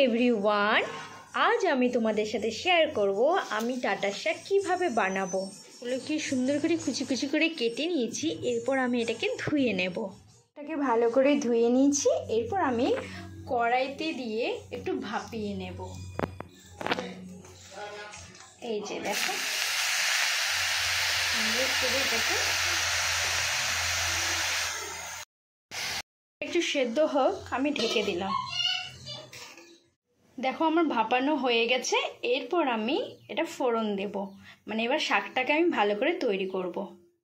Everyone, আজ আমি তোমাদের সাথে শেয়ার করব আমি ডাঁটার শাক কীভাবে বানাবো। এগুলোকে সুন্দর করে কুচি কুচি করে কেটে নিয়েছি। এরপর আমি এটাকে ধুয়ে নেব। এটাকে ভালো করে ধুয়ে নিয়েছি। এরপর আমি কড়াইতে দিয়ে একটু ভাপিয়ে নেব। এই যে দেখো, সুন্দর করে এটাকে একটু সেদ্ধ হোক, আমি ঢেকে দিলাম। দেখো আমার ভাপানো হয়ে গেছে। এরপর আমি এটা ফোড়ন দেব, মানে এবার শাকটাকে আমি ভালো করে তৈরি করব।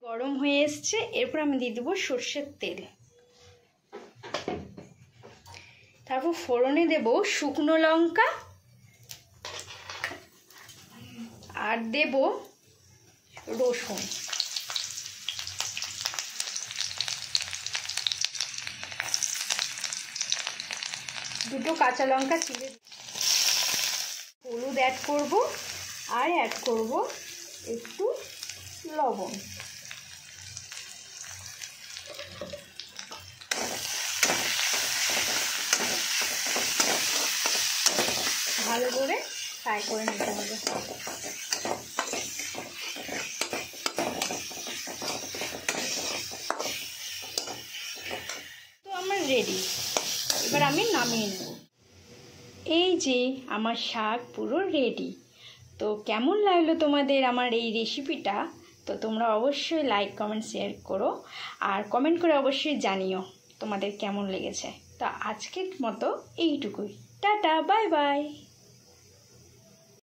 গরম হয়ে এসছে। এরপর আমি দিয়ে দেবো সর্ষের তেল। তারপর ফোড়নে দেব শুকনো লঙ্কা আর দেব রসুন। দুটো কাঁচা লঙ্কা চিড়ে, হলুদ অ্যাড করব আর অ্যাড করব একটু লবণ। ভালো করে ফ্রাই করে নিতে হবে। তো আমার রেডি, এবার আমি নামিয়ে নেব। এই যে আমার শাক পুরো রেডি। তো কেমন লাগলো তোমাদের আমার এই রেসিপিটা? তো তোমরা অবশ্যই লাইক কমেন্ট শেয়ার করো, আর কমেন্ট করে অবশ্যই জানিও তোমাদের কেমন লেগেছে। তো আজকের মতো এইটুকুই। Tata, bye bye.